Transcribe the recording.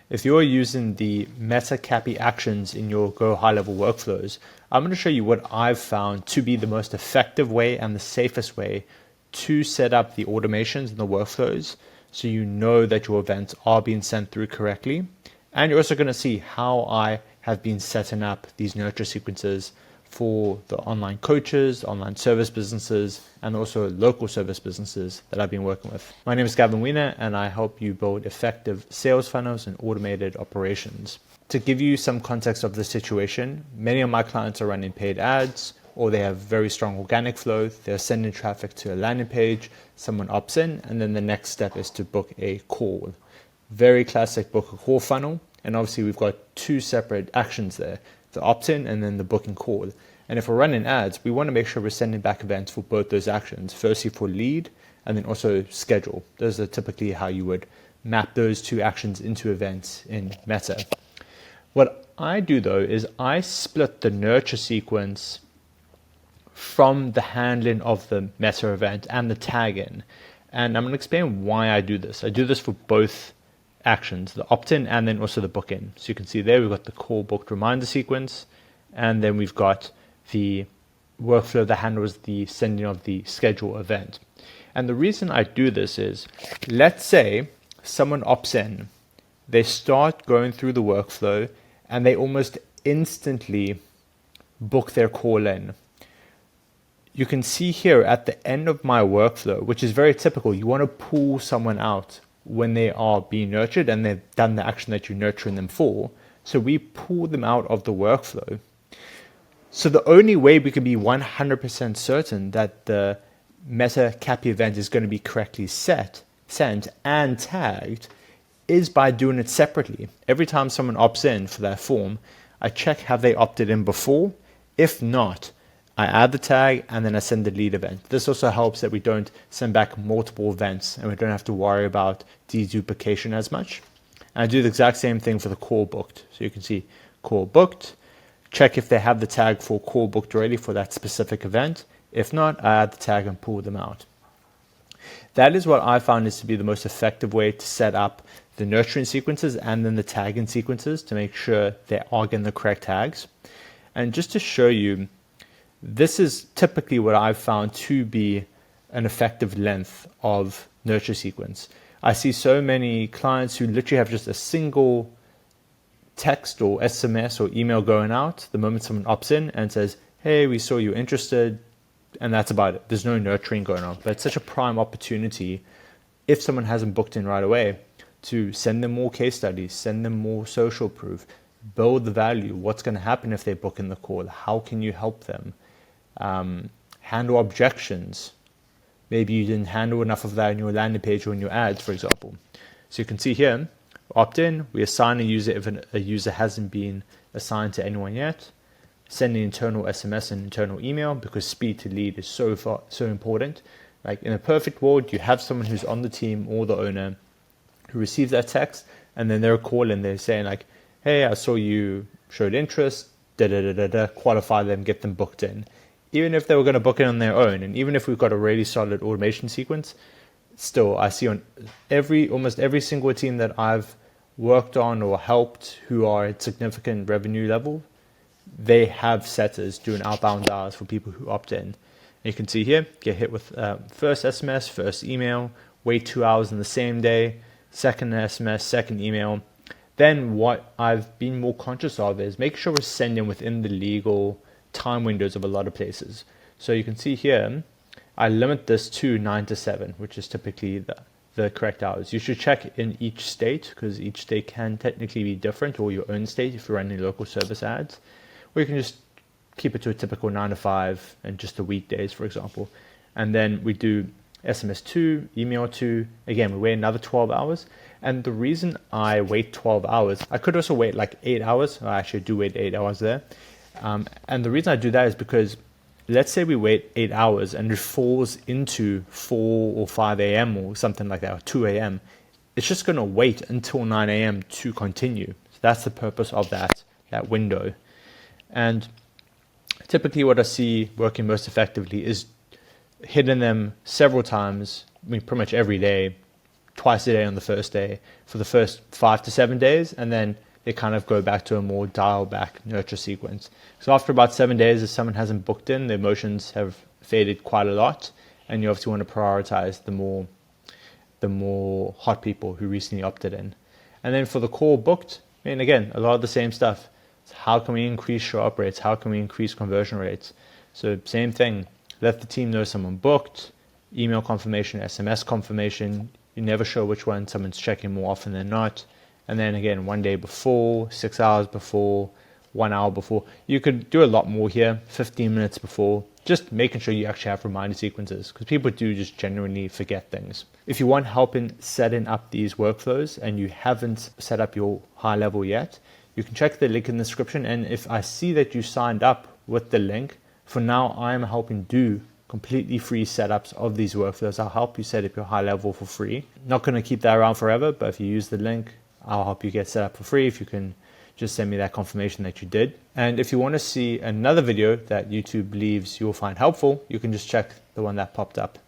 If you're using the Meta CAPI actions in your GoHighLevel workflows, I'm going to show you what I've found to be the most effective way and the safest way to set up the automations and the workflows so you know that your events are being sent through correctly. And you're also going to see how I have been setting up these nurture sequences for the online coaches, online service businesses, and also local service businesses that I've been working with. My name is Gavin Wiener, and I help you build effective sales funnels and automated operations. To give you some context of the situation, many of my clients are running paid ads, or they have very strong organic flow. They're sending traffic to a landing page, someone opts in, and then the next step is to book a call. Very classic book a call funnel. And obviously we've got two separate actions there, the opt-in and then the booking call. And if we're running ads, we want to make sure we're sending back events for both those actions. Firstly for lead and then also schedule. Those are typically how you would map those two actions into events in Meta. What I do though is I split the nurture sequence from the handling of the Meta event and the tag in. And I'm going to explain why I do this. I do this for both actions, the opt-in and then also the book-in. So you can see there we've got the call booked reminder sequence, and then we've got the workflow that handles the sending of the schedule event. And the reason I do this is, let's say someone opts in, they start going through the workflow and they almost instantly book their call in. You can see here at the end of my workflow, which is very typical, you want to pull someone out when they are being nurtured and they've done the action that you're nurturing them for. So we pull them out of the workflow. So the only way we can be 100% certain that the Meta CAPI event is going to be correctly sent and tagged is by doing it separately. Every time someone opts in for that form, I check have they opted in before. If not, I add the tag and then I send the lead event. This also helps that we don't send back multiple events and we don't have to worry about deduplication as much. And I do the exact same thing for the call booked. So you can see call booked, check if they have the tag for call booked already for that specific event. If not, I add the tag and pull them out. That is what I found is to be the most effective way to set up the nurturing sequences and then the tagging sequences to make sure they are getting the correct tags. And just to show you, this is typically what I've found to be an effective length of nurture sequence. I see so many clients who literally have just a single text or SMS or email going out the moment someone opts in and says, hey, we saw you interested, and that's about it. There's no nurturing going on. But it's such a prime opportunity if someone hasn't booked in right away to send them more case studies, send them more social proof, build the value. What's going to happen if they book in the call? How can you help them? Handle objections. Maybe you didn't handle enough of that in your landing page or in your ads, for example. So you can see here, opt in, we assign a user if a user hasn't been assigned to anyone yet. Send an internal SMS and internal email because speed to lead is so important. Like in a perfect world, you have someone who's on the team or the owner who receives that text and then they're calling, they're saying like, hey, I saw you showed interest, qualify them, get them booked in. Even if they were going to book it on their own, and even if we've got a really solid automation sequence, still I see on almost every single team that I've worked on or helped who are at significant revenue level, they have setters doing outbound dials for people who opt in. And you can see here, get hit with first SMS, first email, wait 2 hours in the same day, second SMS, second email. Then what I've been more conscious of is make sure we're sending within the legal time windows of a lot of places. So you can see here, I limit this to 9 to 7, which is typically the correct hours. You should check in each state because each state can technically be different, or your own state if you're running local service ads. Or you can just keep it to a typical 9 to 5 and just the weekdays, for example. And then we do SMS 2, email 2. Again, we wait another 12 hours. And the reason I wait 12 hours, I could also wait like 8 hours. I actually do wait 8 hours there. And the reason I do that is because let's say we wait 8 hours and it falls into 4 or 5 a.m. or something like that, or 2 a.m. It's just going to wait until 9 a.m. to continue. So that's the purpose of that window. And typically what I see working most effectively is hitting them several times, I mean pretty much every day, twice a day on the first day for the first 5 to 7 days, and then they kind of go back to a more dial back nurture sequence. So after about 7 days, if someone hasn't booked in, the emotions have faded quite a lot, and you obviously want to prioritize the more hot people who recently opted in. And then for the core booked, I mean, again, a lot of the same stuff. How can we increase show up rates? How can we increase conversion rates? So same thing, let the team know someone booked, email confirmation, SMS confirmation. You never show which one someone's checking more often than not. And then again, 1 day before, 6 hours before, 1 hour before. You could do a lot more here, 15 minutes before, just making sure you actually have reminder sequences, because people do just genuinely forget things. If you want help in setting up these workflows and you haven't set up your high level yet, you can check the link in the description. And if I see that you signed up with the link, for now I'm helping do completely free setups of these workflows. I'll help you set up your high level for free. Not going to keep that around forever, but if you use the link, I'll help you get set up for free if you can just send me that confirmation that you did. And if you want to see another video that YouTube believes you'll find helpful, you can just check the one that popped up.